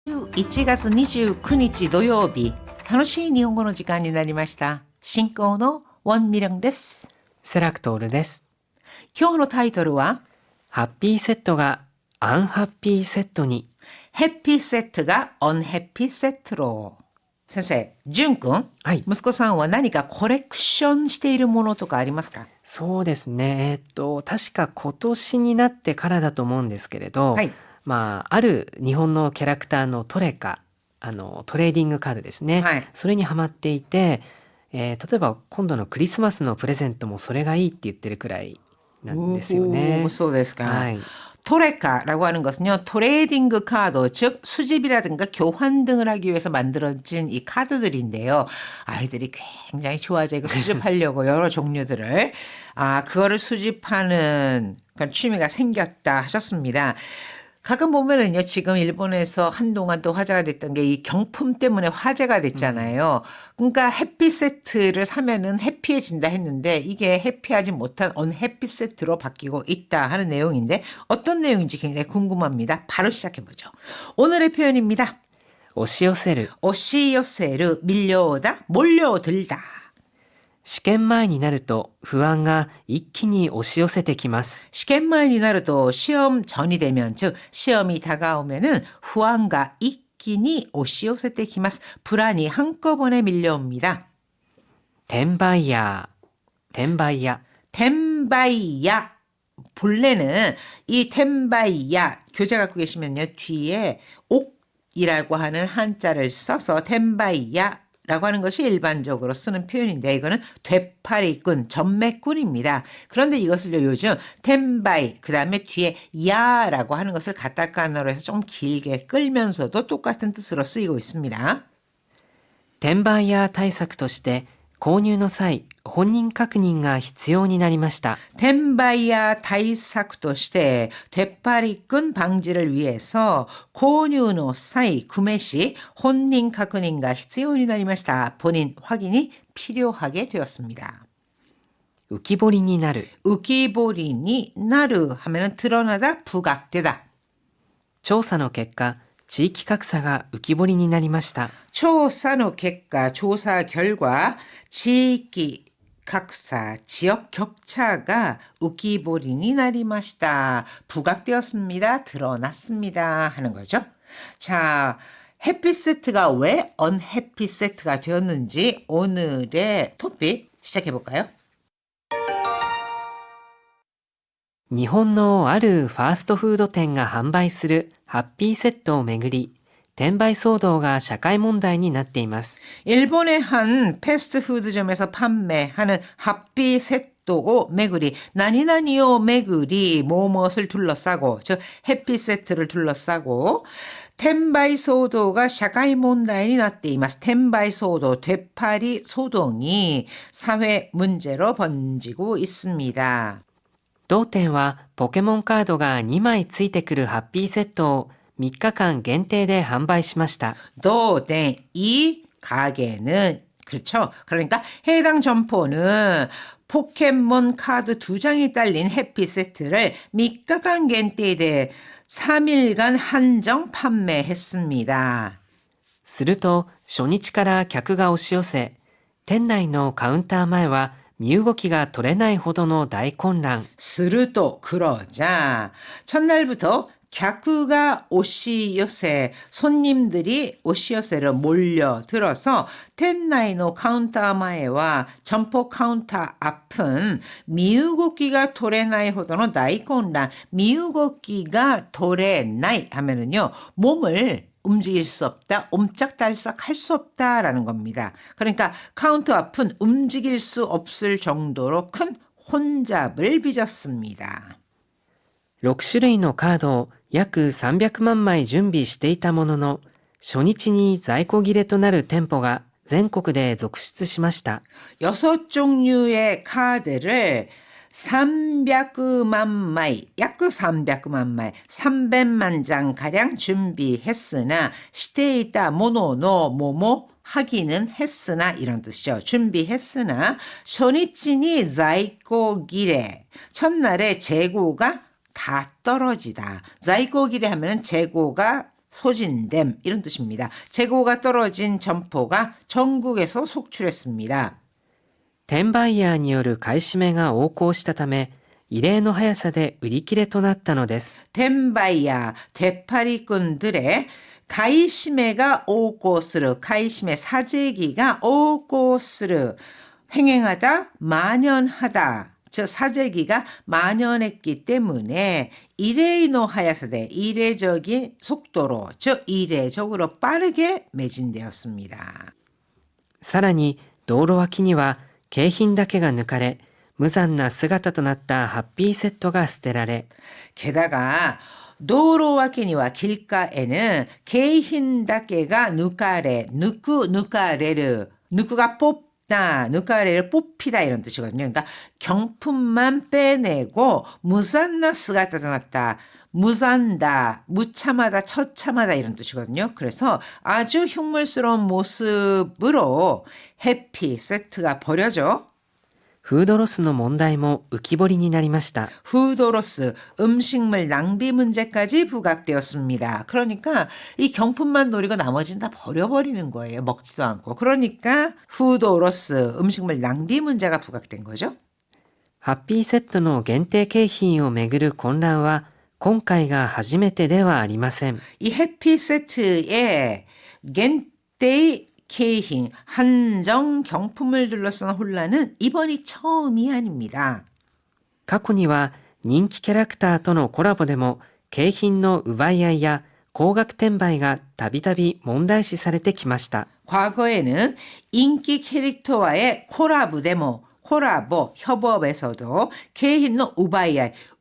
1月29日土曜日、楽しい日本語の時間になりました。進行のウォン・ミリョンです。セラクトールです。今日のタイトルは、ハッピーセットがアンハッピーセットに。ヘッピーセットがオンヘッピーセットロー。先生、ジュン君、はい。息子さんは何かコレクションしているものとかありますか？そうですね。確か今年になってからだと思うんですけれど、はい。ある日本のキャラクターのトレカ、トレーディングカードですね。はい。それにハマっていて、例えば今度のクリスマスのプレゼントもそれがいいって言ってるくらいなんですよね。そうですか。はい。토레카라고 하는 것은요, 트레이딩 카드, 즉 수집이라든가 교환 등을 하기 위해서 만들어진 이 카드들인데요. 아이들이 굉장히 좋아하죠. 이거 수집하려고 여러 종류들을. 그거를 수집하는 그런 취미가 생겼다 하셨습니다. 가끔 보면은요, 지금 일본에서 한동안 또 화제가 됐던 게 이 경품 때문에 화제가 됐잖아요. 그러니까 해피 세트를 사면은 해피해진다 했는데 이게 해피하지 못한 언해피 세트로 바뀌고 있다 하는 내용인데 어떤 내용인지 굉장히 궁금합니다. 바로 시작해보죠. 오늘의 표현입니다. 押し寄せる。 오시요세르 밀려오다, 몰려들다. 試験前になると不安が一気に押し寄せてきます。 시험만이 나르도 시험 전이 되면, 즉 시험이 다가오면은 후안가 이끼니 오시오세테 기마스, 불안이 한꺼번에 밀려옵니다. 転売ヤー、転売屋。 템바이야. 본래는 이 템바이야 교재 갖고 계시면요, 뒤에 옥이라고 하는 한자를 써서 템바이야 라고 하는 것이 일반적으로 쓰는 표현인데, 이거는 되팔이꾼, 전매꾼입니다. 그런데 이것을요, 요즘 템바이, 그 다음에 뒤에 야라고 하는 것을 가타카나로 해서 좀 길게 끌면서도 똑같은 뜻으로 쓰이고 있습니다. 転売ヤー対策として購入の際、本人確認が必要になりました。 템바이야 다이사쿠として 되팔이꾼 방지를 위해서 고뉴노 사이 구매 시 혼인確認が 必要になりました. 본인 확인이 필요하게 되었습니다. 浮き彫りになる。 우기보리니 나르 하면은 드러나다, 부각되다. 調査の結果、地域格差が浮き彫りになりました。 조사노 객가, 조사 결과 지기 각사, 지역 격차가 우기보리니 나리마시다, 부각되었습니다, 드러났습니다 하는 거죠. 자, 해피 세트가 왜 언해피 세트가 되었는지 오늘의 토픽 시작해 볼까요? 日本のあるファーストフード店が販売するハッピーセットをめぐり、転売騒動が社会問題になっています。 일본의 한 패스트푸드점에서 판매하는 하피 세토 메구리, 나니나니오 메구리, 무엇을 둘러싸고, 즉 해피 세트를 둘러싸고 텐바이 소도가社会問題になっています. 텐바이 소도, 되팔이 소동이 사회 문제로 번지고 있습니다. 同店はポケモンカードが2枚ついてくるハッピーセットを3日間限定で販売しました。 도된 이 가게는, 그렇죠. 그러니까 해당 점포는 포켓몬 카드 2장이 딸린 해피 세트를 3日間 限定で 3일간 한정 판매했습니다. すると初日から客が押し寄せ、店内のカウンター前は身動きが取れないほどの大混乱。 스르도 그러자 첫날부터 객가 오시요세, 손님들이 오시요세로 몰려들어서 텐나이노 카운터마에와 점포 카운터 앞은 미우고기가 도레나이 호도노 다이콘란, 미우고기가 도레나이 하면은요, 몸을 움직일 수 없다, 옴짝달싹 할 수 없다라는 겁니다. 그러니까 카운터 앞은 움직일 수 없을 정도로 큰 혼잡을 빚었습니다. 6種類のカードを約300万枚準備していたものの、初日に在庫切れとなる店舗が全国で続出しました。 6종류의 카드를 300만 마이, 약 300만 마이, 300만 장 가량 준비했으나 시테이다 모노노 모모 하기는 했으나, 이런 뜻이죠. 준비했으나 쇼니치니 자이코 기레, 첫날에 재고가 다 떨어지다. 자이코 기레 하면 재고가 소진됨 이런 뜻입니다. 재고가 떨어진 점포가 전국에서 속출했습니다. 転売ヤーによる買い占めが横行したため、異例の速さで売り切れとなったのです。 덴바이야 되파리꾼들의 가이시메가 오고스르 가이시메 사재기가 오고스르 횡행하다 만연하다 즉 사재기가 만연했기 때문에 이레이노 하야사대 이례적인 속도로 즉 이례적으로 빠르게 매진되었습니다. さらに道路脇には景品だけが抜かれ、無残な姿となったハッピーセットが捨てられ、 게다가 도로와키니와 길가에는 개흰다케가 누카레, 누카레르, 누쿠가 뽑다, 누카레를 뽑히다 이런 뜻이거든요. 그러니까 경품만 빼내고 무산나 스가타 나타, 무산다, 무참하다, 처참하다 이런 뜻이거든요. 그래서 아주 흉물스러운 모습으로 해피 세트가 버려져. フードロスの問題も浮き彫りになりました。 후도로스 음식물 낭비 문제까지 부각되었습니다. 그러니까 이 경품만 노리고 나머지는 다 버려버리는 거예요. 먹지도 않고. 그러니까 후도로스 음식물 낭비 문제가 부각된 거죠. ハッピーセットの限定景品をめぐる混乱は今回が初めてではありません。 이 해피 세트에 겐테이 케이힌 한정 경품을 둘러싼 혼란은 이번이 처음이 아닙니다. 過去には人気キャラクターとのコラボでも景品の奪い合いや高額転売がたびたび問題視されてきました。 과거에는 인기 캐릭터와의 콜라보 데모 콜라보 협업에서도 개인의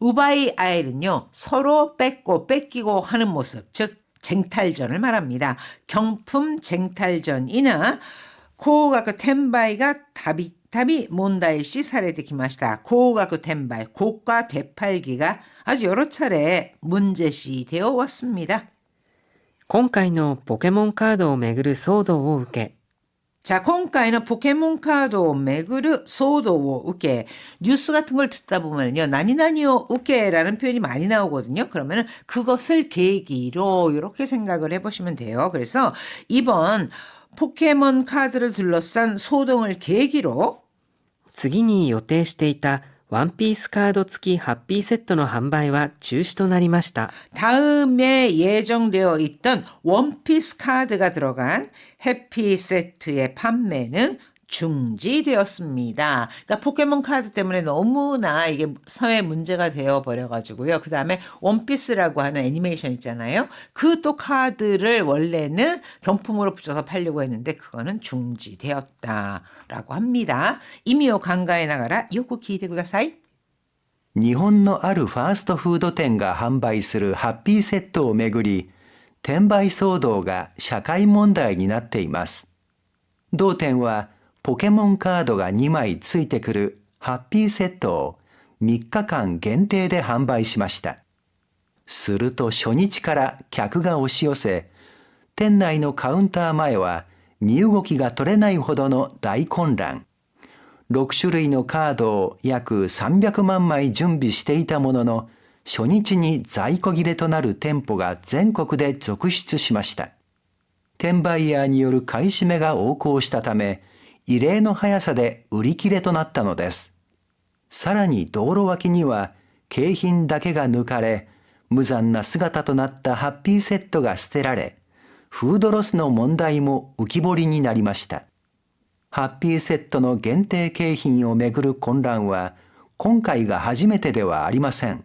우바이아이는요 서로 뺏고 뺏기고 하는 모습 즉 쟁탈전을 말합니다. 경품 쟁탈전이나 고가구 텐바이가 다비다비 몬다이시 사례되기 기마시다. 고가구 텐바이 고가 되팔기가 아주 여러 차례 문제시 되어 왔습니다. 今回のポケモンカードをめぐる騒動を受け、 자, 今回の 포켓몬 카드 매그르 소도오 우케 뉴스 같은 걸 듣다 보면요. 나니나니오 우케라는 표현이 많이 나오거든요. 그러면은 그것을 계기로 이렇게 생각을 해보시면 돼요. 그래서 이번 포켓몬 카드를 둘러싼 소동을 계기로 次に予定していたワンピースカード付きハッピーセットの販売は中止となりました。 다음에 예정되어 있던 원피스 카드가 들어간 해피 세트의 판매는 중지되었습니다. 그러니까 포켓몬 카드 때문에 너무나 이게 사회 문제가 되어 버려가지고요. 그 다음에 원피스라고 하는 애니메이션 있잖아요. 그 또 카드를 원래는 경품으로 붙여서 팔려고 했는데 그거는 중지되었다라고 합니다. 이미오 강가에 나가라 요거 기대ください. 日本のあるファーストフード店が販売するハッピーセットをめぐり、転売騒動が社会問題になっています。同店はポケモンカードが2枚ついてくるハッピーセットを3日間限定で販売しました。すると初日から客が押し寄せ、店内のカウンター前は身動きが取れないほどの大混乱。6種類のカードを約300万枚準備していたものの、初日に在庫切れとなる店舗が全国で続出しました。転売ヤーによる買い占めが横行したため、異例の速さで売り切れとなったのです。さらに道路脇には景品だけが抜かれ、無残な姿となったハッピーセットが捨てられ、フードロスの問題も浮き彫りになりました。ハッピーセットの限定景品をめぐる混乱は今回が初めてではありません。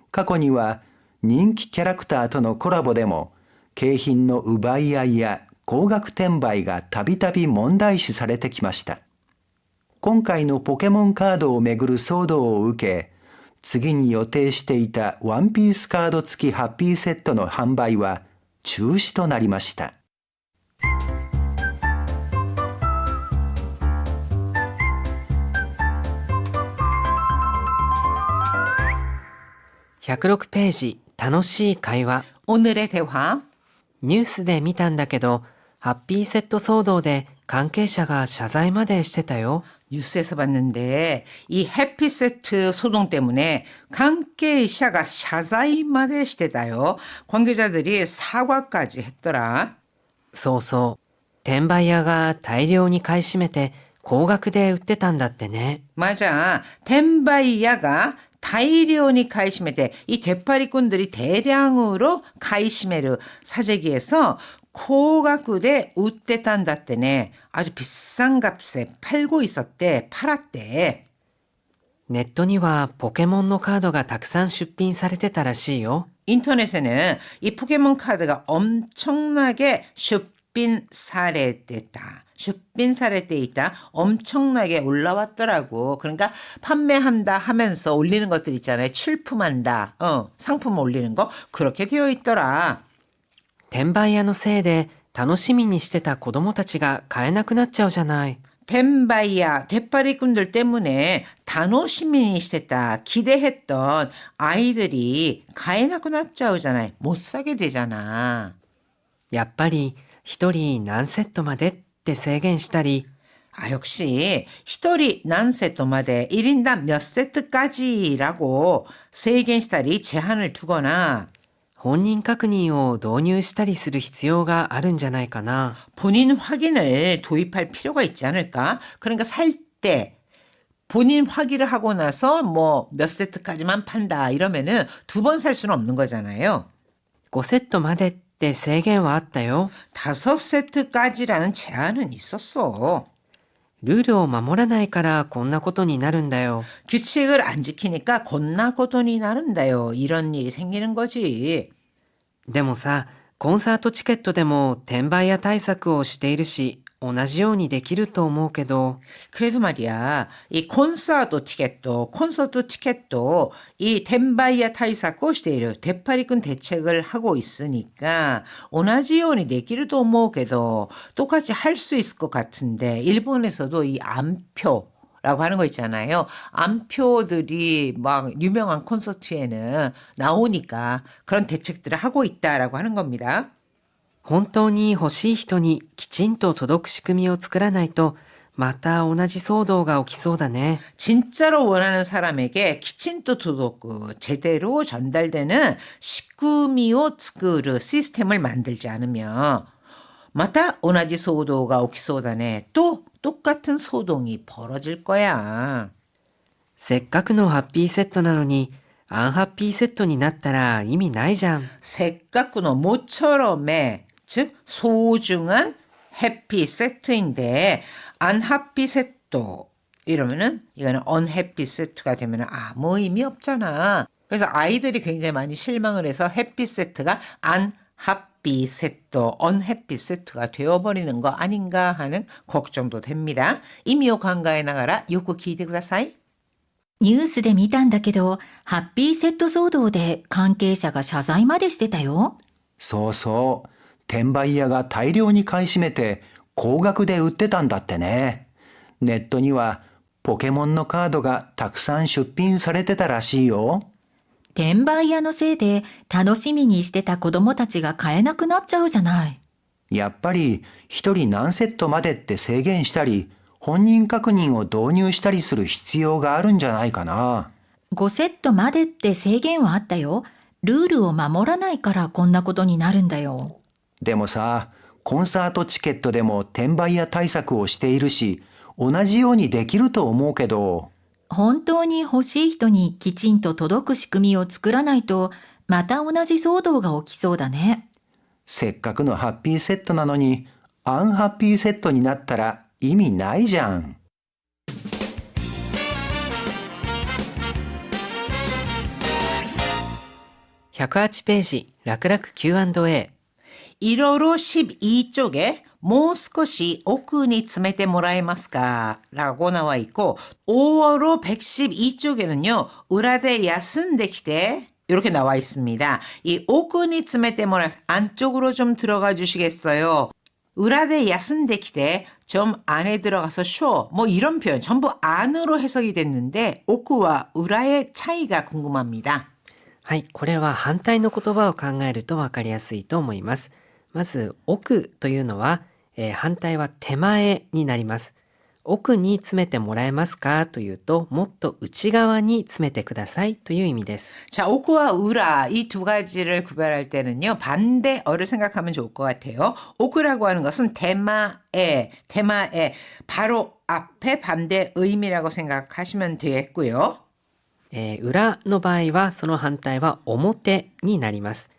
過去には人気キャラクターとのコラボでも景品の奪い合いや高額転売がたびたび問題視されてきました。今回のポケモンカードをめぐる騒動を受け、次に予定していたワンピースカード付きハッピーセットの販売は中止となりました。106ページ、楽しい会話。 오늘의 대화 ニュースで見たんだけど、ハッピーセット騒動で関係者が謝罪までしてたよ。 뉴스에서 봤는데 이 해피세트 소동 때문에 관계자가 사과만してたよ. 관계자들이 사과까지 했더라. そうそう。転売屋が大量に買い占めて高額で売ってたんだってね。 맞아. 텐바이야가 다이리온이 가이시메데 이 대파리꾼들이 대량으로 가이시메르 사재기에서 고가구대 우떼탄다때네 아주 비싼 값에 팔고 있었대. 팔았대. ネットにはポケモンのカードがたくさん出品されてたらしいよ。 인터넷에는 이 포켓몬 카드가 엄청나게 슈핀 사례됐다. 슈핀 사례돼 있다. 엄청나게 올라왔더라고. 그러니까 판매한다 하면서 올리는 것들 있잖아요. 출품한다. 상품 올리는 거 그렇게 되어 있더라. 転売屋のせいで楽しみにしてた子供たちが買えなくなっちゃうじゃない。 덴바이야 대파리꾼들 때문에 단호시민이 시댔다 기대했던 아이들이 가해나고 났자우잖아요. 못 사게 되잖아. やっぱり一人何セットまでって制限したり、 역시 히토리 난세토마데 1인당 몇 세트까지라고 세겐시달이 제한을 두거나 本人確認を導入したりする必要があるんじゃないかな。 본인 확인을 도입할 필요가 있지 않을까? 그러니까 살 때 본인 확인을 하고 나서 뭐 몇 세트까지만 판다 이러면은 두 번 살 수는 없는 거잖아요. 5セットまでって制限はあったよ。 5세트까지라는 제한은 있었어. ルールを守らないからこんなことになるんだよ。 규칙을 안 지키니까 곤나고돈이 나른다요. 이런 일이 생기는 거지. でもさ、コンサートチケットでも転売屋対策をしているし、同じようにできると思うけど、 그래도 말이야. 이 콘서트 티켓도 이 덴바이아 타이사코 시테이르 대파리꾼 대책을 하고 있으니까 오나지요니 내기르도 모게도 똑같이 할 수 있을 것 같은데 일본에서도 이 암표 라고 하는 거 있잖아요. 암표들이 막 유명한 콘서트에는 나오니까 그런 대책들을 하고 있다라고 하는 겁니다. 本当に欲しい人にきちんと届く仕組みを作らないと、また同じ騒動が起きそうだね。 진짜로 원하는 사람에게 키친토 도도크 제대로 전달되는 시쿠미오 츠쿠르 시스템을 만들지 않으면 마타 오나지 소도가 오키소다네. 또 똑같은 소동이 벌어질 거야. せっかくのハッピーセットなのに、アンハッピーセットになったら意味ないじゃん。 색깔꾸노 모처럼의 즉 소중한 해피 세트인데 안하피 세트 이러면은 이거는 언해피 세트가 되면 아무 의미 없잖아. 그래서 아이들이 굉장히 많이 실망을 해서 해피 세트가 안하피 세트, 언해피 세트가 되어버리는 거 아닌가 하는 걱정도 됩니다. 이미오 관가에 나가라 요구 기대ください. ニュースで見たんだけど、ハッピーセット騒動で関係者が謝罪までしてたよ。そうそう。転売屋が大量に買い占めて高額で売ってたんだってね。ネットにはポケモンのカードがたくさん出品されてたらしいよ。転売屋のせいで楽しみにしてた子供たちが買えなくなっちゃうじゃない。やっぱり一人何セットまでって制限したり、本人確認を導入したりする必要があるんじゃないかな。5セットまでって制限はあったよ。ルールを守らないからこんなことになるんだよ。でもさ、コンサートチケットでも転売屋対策をしているし、同じようにできると思うけど。本当に欲しい人にきちんと届く仕組みを作らないと、また同じ騒動が起きそうだね。せっかくのハッピーセットなのに、アンハッピーセットになったら意味ないじゃん。108ページ、楽々 Q&A。 1호로 12쪽에 もう少し奥に詰めてもらえますか? 라고 나와 있고 5호로 112쪽에는요. 우라데 야슨데키테 이렇게 나와 있습니다. 이奥に詰めてもらえ 안쪽으로 좀 들어가 주시겠어요? 우라데 야슨데키테 좀 안에 들어가서 쉬어. 뭐 이런 표현 전부 안으로 해석이 됐는데 오쿠와 우라의 차이가 궁금합니다. はい、これは反対の言葉を考えるとわかりやすいと思います。まず、奥というのは、反対は手前になります。奥に詰めてもらえますかというと、もっと内側に詰めてくださいという意味です。 자, 오크와 우라 이 두 가지를 구별할 때는요. 반대어를 생각하면 좋을 것 같아요. 오크라고 하는 것은 테마에 바로 앞에 반대 의미라고 생각하시면 되겠고요. 裏の場合はその反対は表になります。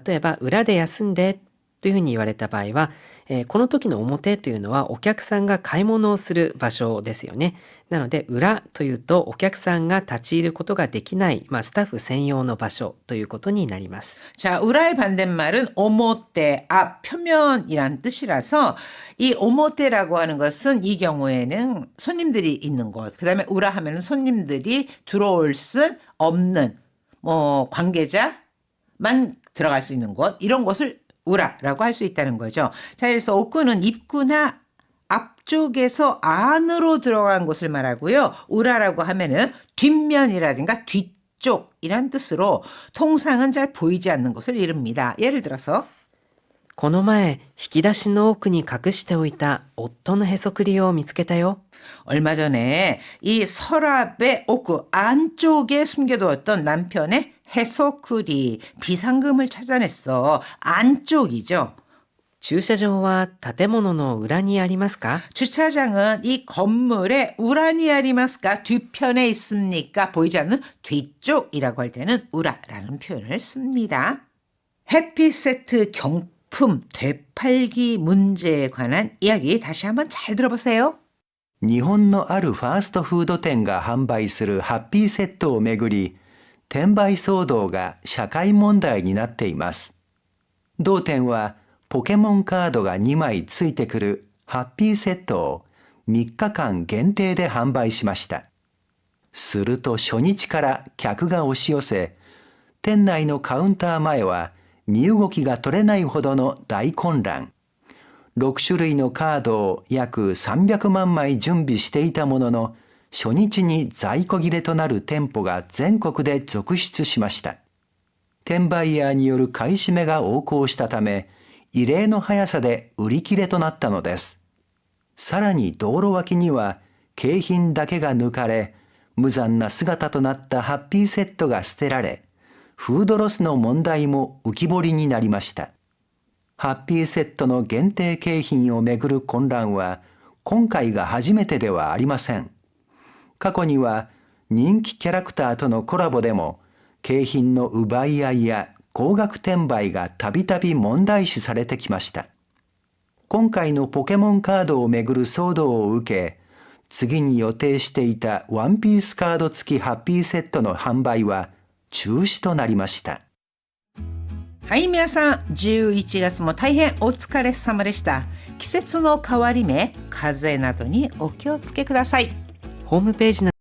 例えば裏で休んでというふうに言われた場合は、この時の表というのはお客さんが買い物をする場所ですよね。なので裏というとお客さんが立ち入ることができない、スタッフ専用の場所ということになります。 자, 우라의 반대말은 오모테, 앞, 표면이란 뜻이라서 이 오모테라고 하는 것은 이 경우에는 손님들이 있는 곳, 그 다음에 우라 하면은 손님들이 들어올 수 없는 관계자만 들어갈 수 있는 곳, 이런 곳을 우라라고 할 수 있다는 거죠. 자, 그래서 오크는 입구나 앞쪽에서 안으로 들어간 곳을 말하고요. 우라라고 하면은 뒷면이라든가 뒤쪽이란 뜻으로 통상은 잘 보이지 않는 곳을 이릅니다. 예를 들어서 この前引き出しの奥に隠しておいた夫のへそくりを見つけたよ。 얼마 전에 이 서랍의 오크 안쪽에 숨겨두었던 남편의 해소쿠리 비상금을 찾아냈어. 안쪽이죠. 駐車場は建物の裏にありますか？ 주차장은 이 건물의 우라니 아리마스가 뒤편에 있습니까? 보이지 않는 뒤쪽이라고 할 때는 우라라는 표현을 씁니다. 해피세트 경품 되팔기 문제에 관한 이야기 다시 한번 잘 들어보세요. 日本のあるファーストフード店が販売するハッピーセットをめぐり、転売騒動が社会問題になっています。同店はポケモンカードが2枚ついてくるハッピーセットを3日間限定で販売しました。すると初日から客が押し寄せ、店内のカウンター前は身動きが取れないほどの大混乱。6種類のカードを約300万枚準備していたものの、初日に在庫切れとなる店舗が全国で続出しました。転売ヤーによる買い占めが横行したため、異例の速さで売り切れとなったのです。さらに道路脇には景品だけが抜かれ、無残な姿となったハッピーセットが捨てられ、フードロスの問題も浮き彫りになりました。ハッピーセットの限定景品をめぐる混乱は今回が初めてではありません。過去には人気キャラクターとのコラボでも景品の奪い合いや高額転売がたびたび問題視されてきました。今回のポケモンカードをめぐる騒動を受け、次に予定していたワンピースカード付きハッピーセットの販売は中止となりました。はい皆さん11月も大変お疲れ様でした。季節の変わり目風邪などにお気をつけください。ホームページ